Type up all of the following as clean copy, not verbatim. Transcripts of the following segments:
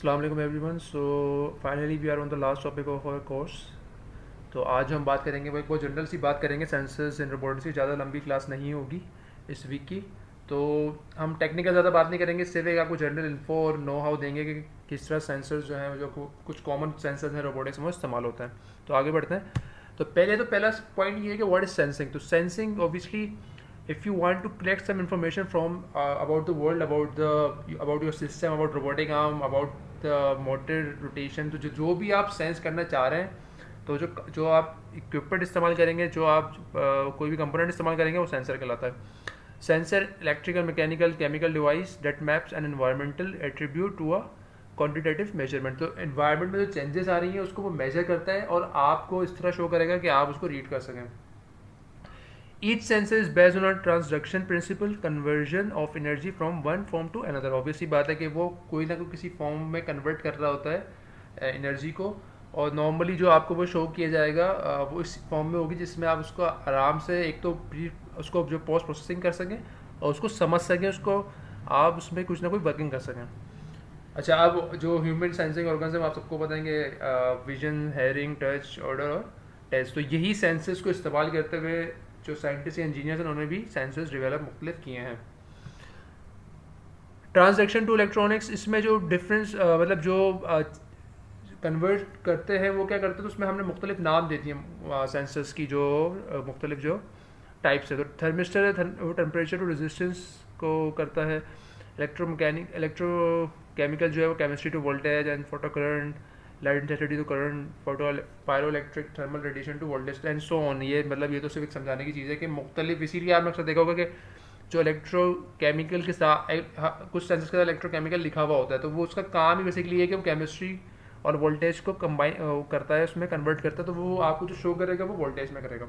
अस्सलाम वालेकुम everyone. So finally we are on the last topic of our course. तो आज हम बात करेंगे, भाई बहुत जनरल सी बात करेंगे, सेंसर्स एंड रोबोटिक्स की। ज़्यादा लंबी क्लास नहीं होगी इस वीक की। तो हम टेक्निकल ज़्यादा बात नहीं करेंगे, सिर्फ एक आपको जनरल इन्फो और नो हाउ देंगे कि किस तरह सेंसर्स जो हैं, जो कुछ कॉमन सेंसर्स हैं रोबोटिक्स में, वो इस्तेमाल होता है। तो आगे बढ़ते हैं। तो पहला पॉइंट ये है कि व्हाट इज सेंसिंग। तो sensing obviously, if you want to collect some information from about the world, about your system, about robotic arm, about the motor rotation, तो जो भी आप सेंस करना चाह रहे हैं, तो जो आप इक्विपमेंट इस्तेमाल करेंगे, जो आप कोई भी कंपोनेंट इस्तेमाल करेंगे, वो सेंसर कहलाता है। Sensor electrical, mechanical, chemical device that maps an environmental attribute to a quantitative measurement. तो एनवायरमेंट में जो चेंजेस आ रही हैं उसको वो मेजर करता है और आपको इस तरह शो करेगा कि आप उसको रीड कर सकें। Each sensor is based on a transduction principle, conversion of energy from one form to another। Obviously बात है कि वो कोई ना कोई किसी फॉर्म में कन्वर्ट कर रहा होता है एनर्जी को, और नॉर्मली जो आपको वो शो किया जाएगा वो इस फॉर्म में होगी जिसमें आप उसको आराम से एक तो उसको जो पोस्ट प्रोसेसिंग कर सकें और उसको समझ सकें, उसको आप उसमें कुछ ना कुछ वर्किंग कर सकें। अच्छा, अब जो ह्यूमन सेंसिंग ऑर्गन्स आप सबको बताएंगे, विजन, हेयरिंग, टच, ऑर्डर और टेस्ट। तो यही सेंसर्स को इस्तेमाल करते हुए जो साइंटिस्ट या इंजीनियर्स हैं उन्होंने भी सेंसर्स डेवलप मुख्तलिफ किए हैं। ट्रांसडक्शन टू इलेक्ट्रॉनिक्स, इसमें जो डिफरेंस मतलब जो कन्वर्ट करते हैं वो क्या करते हैं, तो उसमें हमने मुख्तलिफ नाम दे दिए सेंसर्स की, जो मुख्तलिफ जो टाइप्स है। तो थर्मिस्टर है, वो टेम्परेचर टू रेजिस्टेंस को करता है। इलेक्ट्रोकेमिकल जो है वो chemistry to voltage and photo current, light intensity to current, photo pyroelectric thermal radiation to voltage and so on. ये मतलब ये तो सिर्फ एक समझाने की चीज़ है कि मुख्तलिफ, इसीलिए आपने अक्सर देखा होगा कि जो इलेक्ट्रोकेमिकल के साथ कुछ सेंसर्स के साथ इलेक्ट्रोकेमिकल लिखा हुआ होता है, तो वो उसका काम ही बेसिकली है कि वो केमिस्ट्री और वोल्टेज को कंबाइन करता है, उसमें कन्वर्ट करता है, तो वो आपको जो शो करेगा वो वोल्टेज में करेगा।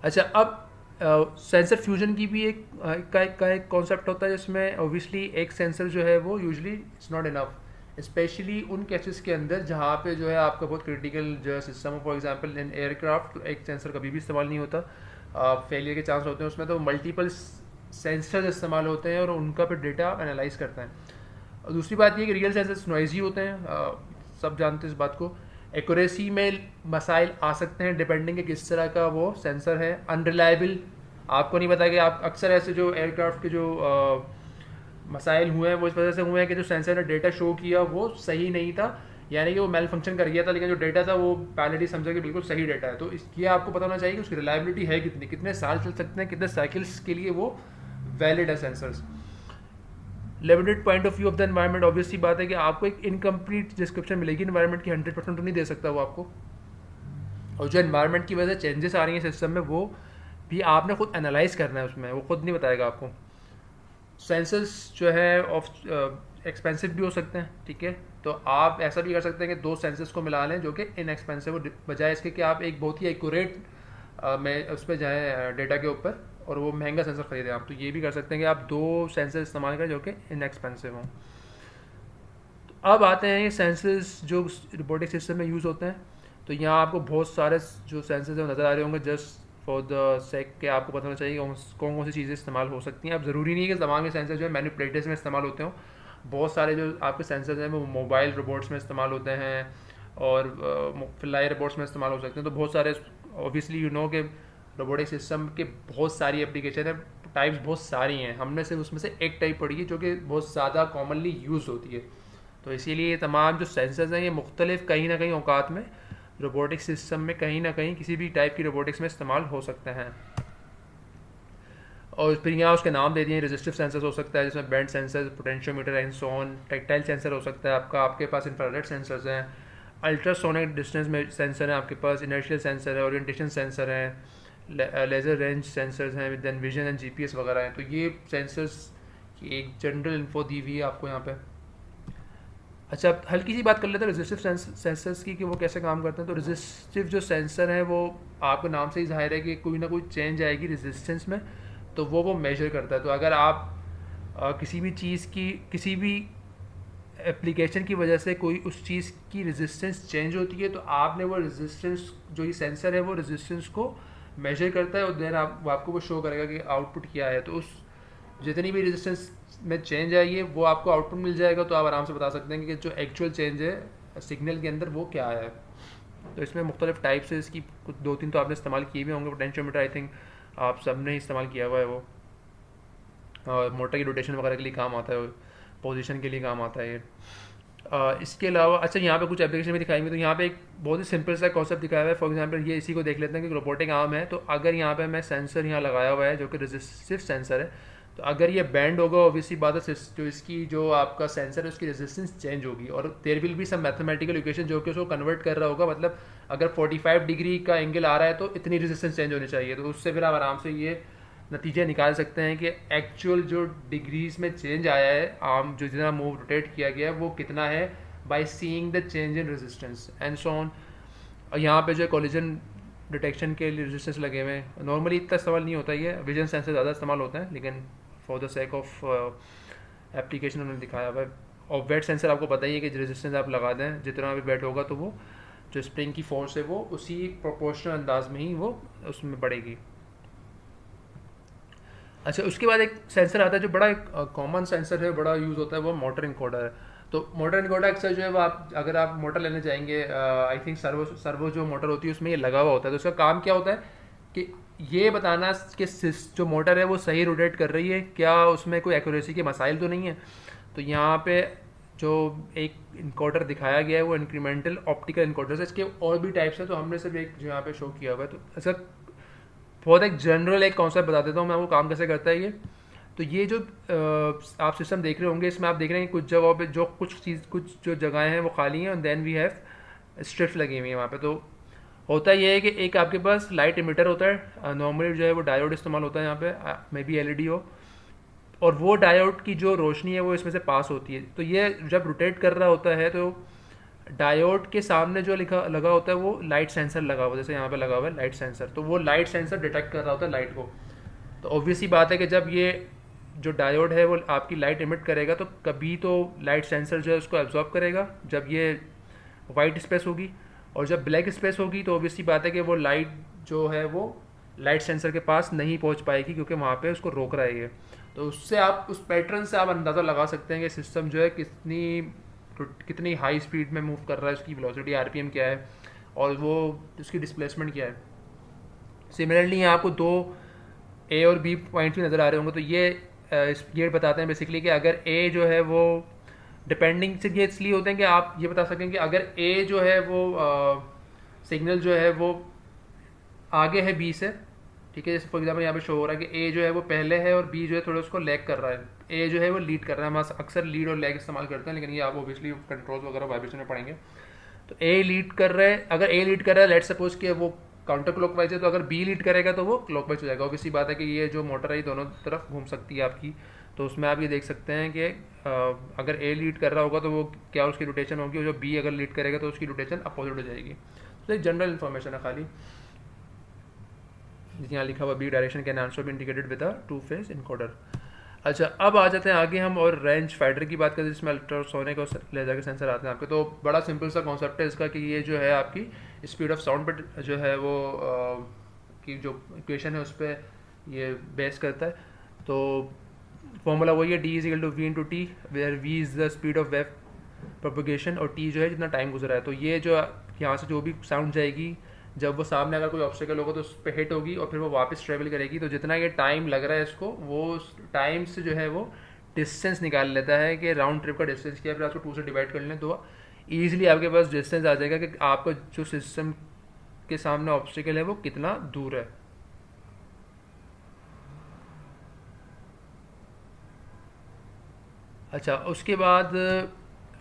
अच्छा, अब सेंसर फ्यूजन की भी एक कॉन्सेप्ट होता है, जिसमें ओबियसली एक सेंसर जो है वो usually it's not enough, specially उन केसेस के अंदर जहाँ पे जो है आपका बहुत क्रिटिकल जो है सिस्टम हो। फॉर एग्जांपल इन एयरक्राफ्ट, तो एक सेंसर कभी भी इस्तेमाल नहीं होता, फेलियर के चांस होते हैं उसमें, तो मल्टीपल सेंसर्स इस्तेमाल होते हैं और उनका फिर डेटा एनालाइज करता है। और दूसरी बात ये कि रियल सेंसर्स नॉइजी होते हैं, सब जानते हैं इस बात को। एक्यूरेसी में मसाइल आ सकते हैं डिपेंडिंग कि किस तरह का वो सेंसर है। अनरिलायबल, आपको नहीं पता कि आप अक्सर ऐसे जो एयरक्राफ्ट के जो मसाइल हुए हैं वो इस वजह से हुए हैं कि जो सेंसर ने डेटा शो किया वो सही नहीं था, यानी कि वो मेल फंक्शन कर गया था, लेकिन जो डेटा था वो पायलट ही समझा कि बिल्कुल सही डेटा है। तो ये आपको पता होना चाहिए कि उसकी रिलायबिलिटी है कितनी, कितने साल चल सकते हैं, कितने साइकिल्स के लिए वो वैलिड है sensors. Limited point of view of the environment, obviously बात है कि आपको एक इनकम्प्लीट डिस्क्रिप्शन मिलेगी एनवायरनमेंट की, 100% तो नहीं दे सकता वो आपको। और जो एनवायरनमेंट की वजह से चेंजेस आ रही हैं सिस्टम में, वो भी आपने खुद एनालाइज करना है उसमें, वो खुद नहीं बताएगा आपको। सेंसर्स जो है ऑफ एक्सपेंसिव भी हो सकते हैं, ठीक है, तो आप ऐसा भी कर सकते हैं कि दो सेंसर्स को मिला लें जो कि इनएक्सपेंसिव हो, बजाय इसके कि आप एक बहुत ही एक्यूरेट में उस पर जाएँ डेटा के ऊपर और वो महंगा सेंसर खरीदें आप। तो ये भी कर सकते हैं कि आप दो सेंसर इस्तेमाल करें जो कि इनएक्सपेंसिव हों। तो अब आते हैं ये सेंसर्स जो रोबोटिक सिस्टम में यूज़ होते हैं। तो यहाँ आपको बहुत सारे जो सेंसर्स हैं नज़र आ रहे होंगे, जस्ट फॉर द सेक के आपको पता होना चाहिए कौन कौन सी चीज़ें इस्तेमाल हो सकती हैं। अब ज़रूरी नहीं है कि तमाम के सेंसर जो है मैनिपुलेटर्स में इस्तेमाल होते हों। बहुत सारे जो आपके सेंसर्स हैं वो मोबाइल रोबोट्स में इस्तेमाल होते हैं और फ्लाई रोबोट्स में इस्तेमाल हो सकते हैं। तो बहुत सारे, ऑब्वियसली यू नो कि रोबोटिक सिस्टम के बहुत सारी एप्लीकेशन है, टाइप्स बहुत सारी हैं, हमने सिर्फ उसमें से एक टाइप पढ़ी है जो कि बहुत ज़्यादा कॉमनली यूज़ होती है। तो इसीलिए ये तमाम जो सेंसर्स हैं ये मुख्तलिफ कहीं ना कहीं औकात में रोबोटिक सिस्टम में कहीं ना कहीं किसी भी टाइप की रोबोटिक्स में इस्तेमाल हो सकते हैं। और फिर यहाँ उसके नाम दे दिए, रेजिस्टिव सेंसर हो सकता है जिसमें band sensor, potentiometer and so on. Tactile sensor हो सकता है आपके पास इंफ्रारेड सेंसर्स हैं, अल्ट्रासोनिक डिस्टेंस में सेंसर हैं आपके पास, इनर्शियल सेंसर है, ओरिएंटेशन सेंसर हैं, लेज़र रेंज सेंसर्स हैं, दैन विजन एंड जीपीएस वगैरह हैं। तो ये सेंसर्स की एक जनरल इन्फो दी हुई है आपको यहाँ पे। अच्छा, हल्की सी बात कर लेते हैं रेजिस्टिव सेंसर्स की कि वो कैसे काम करते हैं। तो रेजिस्टिव जो सेंसर है वो आपके नाम से ही जाहिर है कि कोई ना कोई चेंज आएगी रेजिस्टेंस में, तो वो मेजर करता है। तो अगर आप किसी भी चीज़ की, किसी भी एप्लीकेशन की वजह से कोई उस चीज़ की रेजिस्टेंस चेंज होती है, तो आपने वो रेजिस्टेंस, जो ये सेंसर है वो रेजिस्टेंस को मेजर करता है और देन आपको वो शो करेगा कि आउटपुट क्या है। तो जितनी भी रेजिस्टेंस में चेंज आई है वो आपको आउटपुट मिल जाएगा, तो आप आराम से बता सकते हैं कि जो एक्चुअल चेंज है सिग्नल के अंदर वो क्या है। तो इसमें मुख्तलिफ टाइप्स है इसकी, कुछ दो तीन तो आपने इस्तेमाल किए भी होंगे। पोटेंशियोमीटर आई थिंक आप सब ने इस्तेमाल किया हुआ है वो, और मोटर की रोटेशन वगैरह के लिए काम आता है, पोजीशन के लिए काम आता है ये। इसके अलावा अच्छा यहाँ पे कुछ एप्लीकेशन भी दिखाएंगे, तो यहाँ पे एक बहुत ही सिंपल सा कॉन्सेप्ट दिखाया हुआ है। फॉर एग्जांपल ये इसी को देख लेते हैं कि रोबोटिक आर्म है, तो अगर यहाँ पे मैं सेंसर यहाँ लगाया हुआ है जो कि रेजिस्टिव सेंसर है, तो अगर ये बैंड होगा ऑब्वियसली बात है, जो इसकी जो आपका सेंसर है उसकी रेजिस्टेंस चेंज होगी, और there will be some mathematical equation जो कि उसको कन्वर्ट कर रहा होगा। मतलब अगर 45 डिग्री का एंगल आ रहा है तो इतनी रेजिस्टेंस चेंज होनी चाहिए, तो उससे फिर आप आराम से ये नतीजे निकाल सकते हैं कि एक्चुअल जो डिग्रीज में चेंज आया है, आम जो जितना मूव रोटेट किया गया है वो कितना है, by seeing the change in resistance and so on. और यहाँ पे जो कोलिजन डिटेक्शन के लिए रेजिस्टेंस लगे हुए हैं, नॉर्मली इतना इस्तेमाल नहीं होता, ये विजन सेंसर ज़्यादा इस्तेमाल होता है, लेकिन for the sake of application उन्होंने दिखाया हुआ है। और वेट सेंसर आपको पता ही है कि रेजिस्टेंस आप लगा दें, जितना भी वेट होगा तो वो जो स्प्रिंग की फोर्स है वो उसी प्रोपोर्शनल अंदाज में ही वो उसमें बढ़ेगी। अच्छा, उसके बाद एक सेंसर आता है जो बड़ा एक कॉमन सेंसर है, बड़ा यूज़ होता है, वो मोटर इनकोडर है। तो मोटर इनकोडर अक्सर जो है वो आप अगर आप मोटर लेने जाएंगे, आई थिंक सर्वो जो मोटर होती है उसमें ये लगा हुआ होता है। तो उसका काम क्या होता है कि ये बताना कि जो मोटर है वो सही रोटेट कर रही है, क्या उसमें कोई एक्यूरेसी के मसाइल तो नहीं है। तो यहाँ पे जो एक इनकोडर दिखाया गया है वो इंक्रीमेंटल ऑप्टिकल इनकोडर है। इसके और भी टाइप्स है, तो हमने सिर्फ एक जो यहाँ पे शो किया हुआ है। तो ऐसा बहुत एक जनरल एक कॉन्सेप्ट बता देता हूँ मैं, वो काम कैसे करता है ये। तो ये जो आप सिस्टम देख रहे होंगे, इसमें आप देख रहे हैं कि कुछ जगहों पे जो कुछ जो जगहें हैं वो खाली हैं, और देन वी हैव स्ट्रिप्स लगी हुई हैं वहाँ पे। तो होता ये है कि एक आपके पास लाइट इमिटर होता है, नॉर्मली जो है वो डायोड इस्तेमाल होता है यहाँ पे, मे बी एलईडी हो, और वो डायोड की जो रोशनी है वो इसमें से पास होती है। तो ये जब रोटेट कर रहा होता है तो डायोड के सामने जो लिखा लगा होता है वो लाइट सेंसर लगा हुआ है, जैसे यहाँ पे लगा हुआ है लाइट सेंसर, तो वो लाइट सेंसर डिटेक्ट कर रहा होता है लाइट को। तो ऑब्वियसली बात है कि जब ये जो डायोड है वो आपकी लाइट इमिट करेगा, तो कभी तो लाइट सेंसर जो है उसको एब्जॉर्ब करेगा जब ये वाइट स्पेस होगी, और जब ब्लैक स्पेस होगी तो ऑब्वियसली बात है कि वो लाइट जो है वो लाइट सेंसर के पास नहीं पहुंच पाएगी, क्योंकि वहाँ पे उसको रोक रहा है ये। तो उससे आप उस पैटर्न से आप अंदाज़ा लगा सकते हैं कि सिस्टम जो है कितनी हाई स्पीड में मूव कर रहा है, उसकी वेलोसिटी आरपीएम क्या है, और वो उसकी डिस्प्लेसमेंट क्या है। सिमिलरली यहाँ आपको दो ए और बी पॉइंट्स भी नज़र आ रहे होंगे, तो ये बताते हैं बेसिकली कि अगर ए जो है वो डिपेंडिंग से ये इसलिए होते हैं कि आप ये बता सकें कि अगर ए जो है वो सिग्नल जो है वो आगे है बी से, ठीक है, जैसे फॉर एग्जाम्पल यहाँ पे शो हो रहा है कि ए जो है वो पहले है और बी जो है थोड़ा उसको लैग कर रहा है, ए जो है वो लीड कर रहा है। हम अक्सर लीड और लैग इस्तेमाल करते हैं, लेकिन ये आप ओबियसली कंट्रोल वगैरह वाइब्रेशन में पढ़ेंगे। तो ए लीड कर रहा है, अगर ए लीड कर रहा है, लेट सपोज कि वो काउंटर क्लॉकवाइज है, तो अगर बी लीड करेगा तो वो क्लॉकवाइज हो जाएगा। ऑब्वियसली बात है कि ये जो मोटर है ये दोनों तरफ घूम सकती है आपकी, तो उसमें आप ये देख सकते हैं कि अगर ए लीड कर रहा होगा तो वो क्या उसकी रोटेशन होगी, और जो बी अगर लीड करेगा तो उसकी रोटेशन अपोजिट हो जाएगी। तो एक जनरल इन्फॉर्मेशन है खाली, यहाँ लिखा हुआ बी direction can also be indicated with a two phase encoder. अच्छा, अब आ जाते हैं आगे हम और रेंज फाइंडर की बात करते हैं, जिसमें अल्ट्रासोनिक और लेजर के सेंसर आते हैं आपके। तो बड़ा सिंपल सा कॉन्सेप्ट है इसका कि ये जो है आपकी स्पीड ऑफ साउंड पर जो है वो की जो इक्वेशन है उस पर ये बेस करता है। तो फॉर्मूला वही है, d is equal to v into t, where v is the speed of wave propagation और टी जो है जितना टाइम गुजरा है। तो ये जो यहाँ से जो भी साउंड जाएगी, जब वो सामने अगर कोई ऑब्स्टेकल होगा तो उस पर हिट होगी और फिर वो वापस ट्रेवल करेगी। तो जितना ये टाइम लग रहा है इसको, वो टाइम से जो है वो डिस्टेंस निकाल लेता है कि राउंड ट्रिप का डिस्टेंस क्या है, फिर आपको 2 से डिवाइड कर लें तो ईजिली आपके पास डिस्टेंस आ जाएगा कि आपका जो सिस्टम के सामने ऑब्स्टेकल है वो कितना दूर है। अच्छा, उसके बाद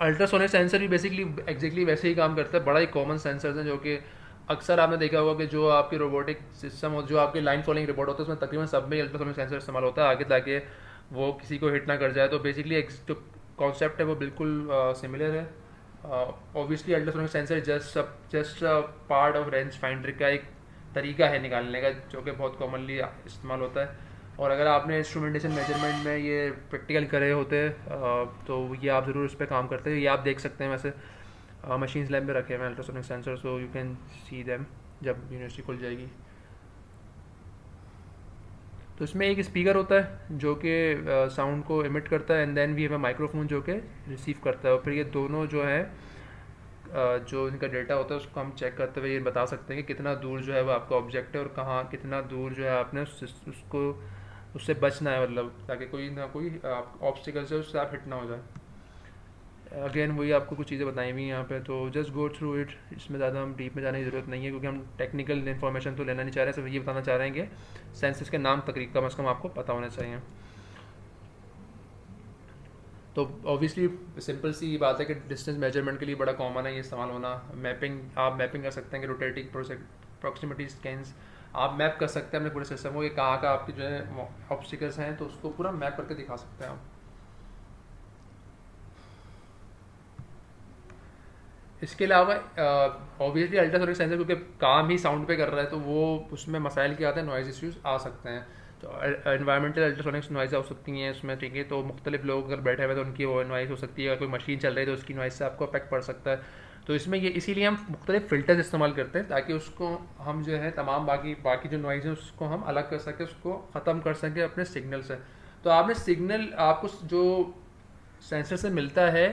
अल्ट्रासोनिक सेंसर भी बेसिकली एग्जैक्टली वैसे ही काम करता है। बड़ा ही कॉमन सेंसर है जो कि अक्सर आपने देखा होगा कि जो आपके रोबोटिक सिस्टम हो, जो आपके लाइन फॉलोइंग रोबोट होता है, उसमें तकरीबन सब में अल्ट्रासोनिक सेंसर इस्तेमाल होता है आगे, ताकि वो किसी को हिट ना कर जाए। तो बेसिकली एक जो कॉन्सेप्ट है वो बिल्कुल सिमिलर है। Obviously ultrasonic sensor just part of range finder का एक तरीका है निकालने का, जो कि बहुत कॉमनली इस्तेमाल होता है। और अगर आपने इंस्ट्रूमेंटेशन मेजरमेंट में ये प्रैक्टिकल करे होते तो ये आप ज़रूर इस पर काम करते हैं। ये आप देख सकते हैं, वैसे मशीन्स लैब में रखे हुए हैं ultrasonic sensor, so you can see them जब यूनिवर्सिटी खुल जाएगी। तो इसमें एक स्पीकर होता है जो कि साउंड को इमिट करता है, and then we have a microphone जो कि रिसीव करता है, और फिर ये दोनों जो है जो इनका डेटा होता है उसको हम चेक करते हुए ये बता सकते हैं कि कितना दूर जो है वो आपका ऑब्जेक्ट है और कहाँ कितना दूर जो है आपने उसको उससे बचना है, मतलब ताकि कोई ना कोई ऑब्स्टिकल से उससे आप हिट ना हो जाए। अगेन वही आपको कुछ चीज़ें बताई हुई हैं यहाँ पे, तो जस्ट गो थ्रू इट, इसमें ज़्यादा हम डीप में जाने की ज़रूरत नहीं है क्योंकि हम टेक्निकल इन्फॉर्मेशन तो लेना नहीं चाह रहे, सिर्फ ये बताना चाह रहे हैं कि सेंसर्स के नाम तकरीब कम से कम आपको पता होने चाहिए। तो ऑब्वियसली सिंपल सी बात है कि डिस्टेंस मेजरमेंट के लिए बड़ा कॉमन है ये इस्तेमाल होना। मैपिंग, आप मैपिंग कर सकते हैं कि रोटेटिंग प्रॉक्सिमिटी स्कैन्स आप मैप कर सकते हैं अपने पूरे सिस्टम को, ये कहाँ का आपके जो है ऑब्स्टिकल्स हैं, तो उसको पूरा मैप करके दिखा सकते हैं आप। इसके अलावा ऑब्वियसली अल्ट्रासोनिक सेंसर क्योंकि काम ही साउंड पे कर रहा है तो वो उसमें मसाइल क्या आते हैं, नॉइज़ इश्यूज आ सकते हैं। तो एनवायरमेंटल अल्ट्रासोनिक्स नॉइज़ हो सकती हैं उसमें, ठीक है, तो मुख्तलिफ लोग अगर बैठे हुए तो उनकी वो नॉइज़ हो सकती है, अगर कोई मशीन चल रही है तो उसकी नॉइज़ से आपको अफेक्ट पड़ सकता है। तो इसमें ये इसीलिए हम मुख्तलिफ फ़िल्टर्स इस्तेमाल करते हैं ताकि उसको हम जो है तमाम बाकी बाकी जो नॉइज़ है उसको हम अलग कर सकें, उसको ख़त्म कर सकें अपने सिग्नल से। तो आपने सिग्नल आपको जो सेंसर से मिलता है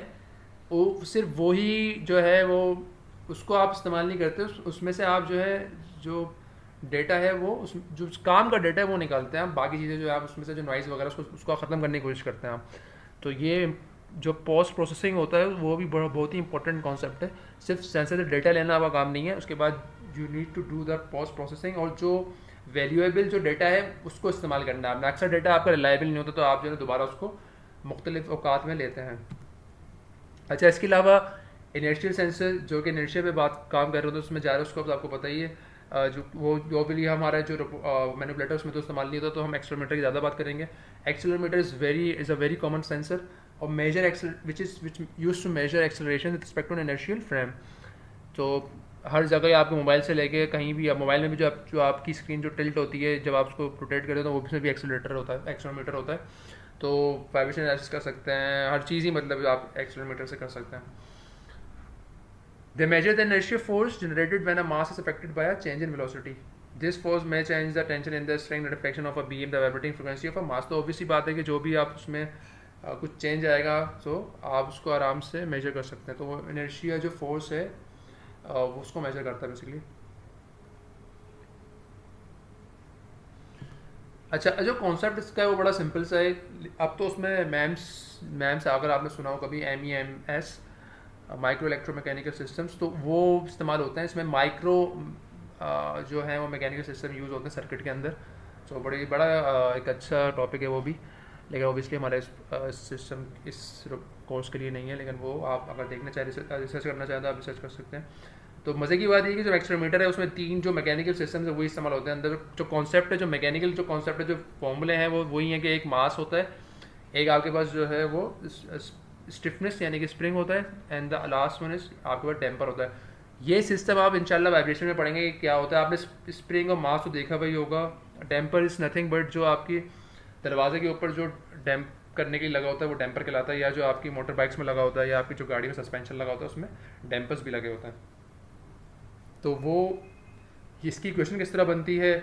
वो सिर्फ वही जो है वो उसको आप इस्तेमाल नहीं करते, उसमें से आप जो है जो डेटा है वो उस जो काम का डेटा है वो निकालते हैं आप, बाकी चीज़ें जो है आप उसमें से जो नॉइज़ वगैरह उसको ख़त्म करने की कोशिश करते हैं आप। तो ये जो पोस्ट प्रोसेसिंग होता है वो भी बहुत ही इंपॉर्टेंट कॉन्सेप्ट है। सिर्फ सेंसर से डेटा लेना आपका काम नहीं है, उसके बाद you need to do the post processing और जो वैल्यूएबल जो डेटा है उसको इस्तेमाल करना है। अक्सर डेटा आपका रिलायबल नहीं होता तो आप जो है दोबारा उसको मुख्तलिफ औकात में लेते हैं। अच्छा, इसके अलावा इनर्शियल सेंसर जो कि इनर्शिया पे बात काम कर रहे होते हैं उसमें जायरोस्कोप आपको पता ही है, जो वो भी हमारा जो मैनिपुलेटर उसमें तो इस्तेमाल नहीं होता, तो हम एक्सेलरोमीटर की ज़्यादा बात करेंगे। Accelerometer is a very common sensor और measure which use to measure acceleration with respect to inertial frame. तो हर जगह आपके मोबाइल से लेके कहीं भी, आप मोबाइल में भी जो आपकी स्क्रीन जो टिल्ट होती है जब आप उसको रोटेट करते हो तो वो उसमें भी एक्सेलरेटर होता है, एक्सेलरोमीटर होता है। तो वाइब्रेशन एडजस्ट कर सकते हैं, हर चीज़ ही मतलब आप एक्सेलरोमीटर से कर सकते हैं। They measure the inertial force generated when a mass is affected by a change in velocity. This force may change the tension in the string, the reflection of a beam, the vibrating frequency of a mass. तो obviously बात है कि जो भी आप उसमें कुछ change आएगा तो आप उसको आराम से मेजर कर सकते हैं। तो वो इनर्शिया जो फोर्स है वो उसको मेजर करता है बेसिकली। अच्छा, जो कॉन्सेप्ट इसका है वो बड़ा सिंपल सा है। अब तो उसमें मैम्स अगर आपने सुना हो कभी, MEMS, माइक्रो इलेक्ट्रोमैकेनिकल सिस्टम्स, तो वो इस्तेमाल होते हैं इसमें। माइक्रो जो है वो मैकेनिकल सिस्टम यूज़ होते हैं सर्किट के अंदर। तो बड़ा एक अच्छा टॉपिक है वो भी, लेकिन ऑब्वियसली हमारे सिस्टम इस कोर्स के लिए नहीं है, लेकिन वो आप अगर देखना चाहें, रिसर्च करना चाहें तो आप रिसर्च कर सकते हैं। तो मज़े की बात ये है कि जो एक्सेलरोमीटर है उसमें 3 जो मैकेनिकल सिस्टम्स है वही इस्तेमाल होते हैं। अंदर जो कॉन्सेप्ट है, जो मैकेनिकल जो कॉन्सेप्ट है, जो फॉर्मूले हैं वो वही है कि एक मास होता है, एक आपके पास जो है वो स्टिफनेस यानी कि स्प्रिंग होता है, and the last one is आपके पास टेम्पर होता है। ये सिस्टम आप इंशाल्लाह वाइब्रेशन में पढ़ेंगे कि क्या होता है। आपने स्प्रिंग और मास तो देखा वही होगा। टेम्पर इज़ नथिंग बट जो आपकी दरवाजे के ऊपर जो डैम्प करने के लिए लगा होता है वो डैम्पर कहलाता है, या जो आपकी मोटर बाइक्स में लगा होता है या आपकी जो गाड़ी में सस्पेंशन लगा होता है उसमें डैम्पर्स भी लगे होते हैं। तो वो इसकी इक्वेशन किस तरह बनती है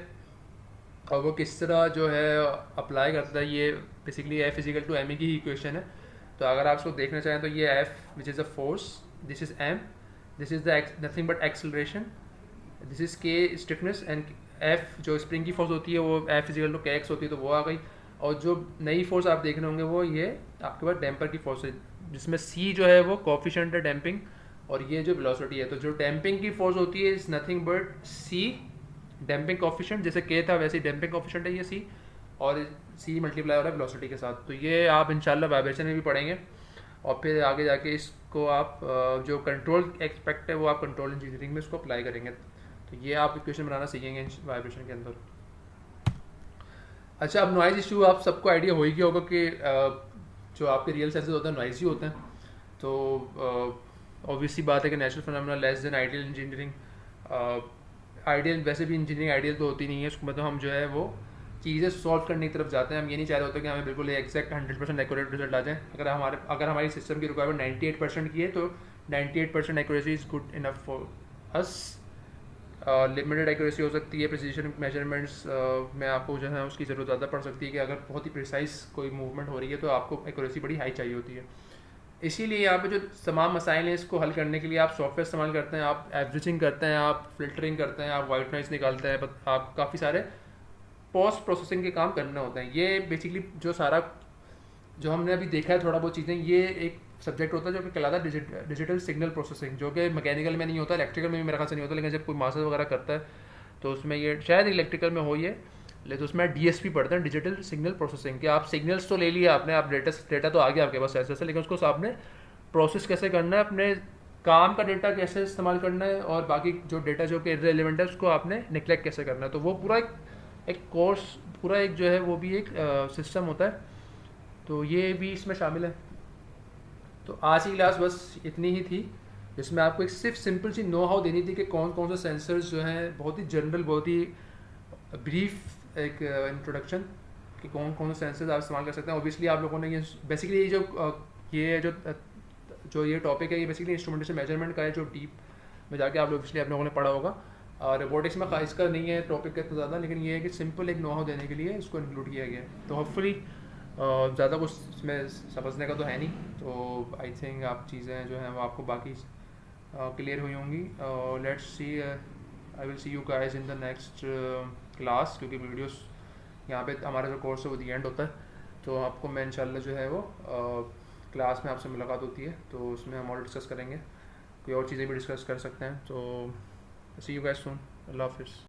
और वो किस तरह जो है अप्लाई करता है, ये बेसिकली F = ma की ही इक्वेशन है। तो अगर आप इसको देखना चाहें तो ये F which is a force, this is m, this is the nothing but acceleration, this is k stiffness, and F जो स्प्रिंग की फोर्स होती है वो F = kx होती है, तो वो आ गई। और जो नई फोर्स आप देख रहे होंगे वो ये आपके पास डैम्पर की फोर्स है, जिसमें c जो है वो कोफिशिएंट है डैम्पिंग, और ये जो वेलोसिटी है। तो जो डैम्पिंग की फोर्स होती है is nothing but c damping coefficient, जैसे k था वैसे ही डैम्पिंग कोफिशिएंट है ये c, और c मल्टीप्लाई हो रहा है वेलोसिटी के साथ। तो ये आप इंशाल्लाह वाइब्रेशन में भी पढ़ेंगे, और फिर आगे जाके इसको आप जो कंट्रोल एक्सपेक्ट है वो आप कंट्रोल इंजीनियरिंग में इसको अप्लाई करेंगे। तो ये आप इक्वेशन बनाना सीखेंगे वाइब्रेशन के अंदर। अच्छा, अब नॉइज़ इशू आप सबको आइडिया हो ही गया होगा कि जो आपके रियल सेंसर्स होते हैं नॉइज़ी होते हैं। तो ऑब्वियसली बात है कि natural phenomena less than ideal engineering. Ideal वैसे भी इंजीनियरिंग आइडियल तो होती नहीं है, उसको मतलब हम जो है वो चीज़ें सॉल्व करने की तरफ जाते हैं। हम ये नहीं चाह रहे होते कि हमें बिल्कुल एग्जैक्ट 100% एक्यूरेट रिजल्ट आ जाए। अगर हमारी सिस्टम की रिक्वायरमेंट 98% की है तो 98% accuracy is good enough for us. Limited accuracy हो सकती है, प्रिसीजन मेजरमेंट्स में आपको जो है उसकी ज़रूरत ज़्यादा पड़ सकती है कि अगर बहुत ही प्रिसाइज कोई मूवमेंट हो रही है तो आपको एक्यूरेसी बड़ी हाई चाहिए होती है। इसीलिए यहाँ पे जो तमाम मसाइल हैं इसको हल करने के लिए आप सॉफ्टवेयर इस्तेमाल करते हैं, आप एवरेजिंग करते हैं, आप फिल्टरिंग करते हैं, आप वाइट नॉइस निकालते हैं, आप काफ़ी सारे पोस्ट प्रोसेसिंग के काम करने होते हैं। ये बेसिकली जो सारा जो हमने अभी देखा है थोड़ा बहुत चीज़ें, ये एक सब्जेक्ट होता है जो कि कहलाता है डिजिटल सिग्नल प्रोसेसिंग, जो कि मैकेनिकल में नहीं होता, इलेक्ट्रिकल में भी मेरे ख्याल से नहीं होता, लेकिन जब कोई मास्टर्स वगैरह करता है तो उसमें ये शायद इलेक्ट्रिकल में हो ये, लेकिन उसमें डीएसपी पढ़ते हैं, डिजिटल सिग्नल प्रोसेसिंग, कि आप सिग्नल्स तो ले लिया आपने, आप डेटा तो आ गया आपके पास ऐसे, लेकिन उसको आपने प्रोसेस कैसे करना है, अपने काम का डेटा कैसे इस्तेमाल करना है, और बाकी जो डेटा जो कि इररिलेवेंट है उसको आपने निगलेक्ट कैसे करना है। तो वो पूरा एक कोर्स, पूरा एक जो है वो भी एक सिस्टम होता है, तो ये भी इसमें शामिल है। तो आज की क्लास बस इतनी ही थी, जिसमें आपको एक सिर्फ सिंपल सी नो हाउ देनी थी कि कौन कौन से सेंसर्स जो हैं, बहुत ही जनरल, बहुत ही ब्रीफ एक इंट्रोडक्शन कि कौन कौन से सेंसर्स आप इस्तेमाल कर सकते हैं। ऑब्वियसली आप लोगों ने ये बेसिकली ये जो ये टॉपिक है, ये बेसिकली इंस्ट्रूमेंटेशन मेजरमेंट का है, जो डीप में जाके आप लोगों ने पढ़ा होगा। और रोबोटिक्स में खास कर नहीं है टॉपिक इतना ज़्यादा, लेकिन ये है कि सिंपल एक नो हाउ देने के लिए इसको इंक्लूड किया गया है। तो होपफुली ज़्यादा कुछ इसमें समझने का तो है नहीं, तो आई थिंक आप चीज़ें जो हैं वो आपको बाकी क्लियर हुई होंगी। Let's see, I will see you guys in the next class, क्योंकि वीडियोस यहाँ पे हमारा जो कोर्स है वो दी एंड होता है, तो आपको मैं इंशाल्लाह जो है वो क्लास में आपसे मुलाकात होती है, तो उसमें हम और डिस्कस करेंगे, कोई और चीज़ें भी डिस्कस कर सकते हैं। तो सी यू गाइस सून, अल्लाह हाफिज़।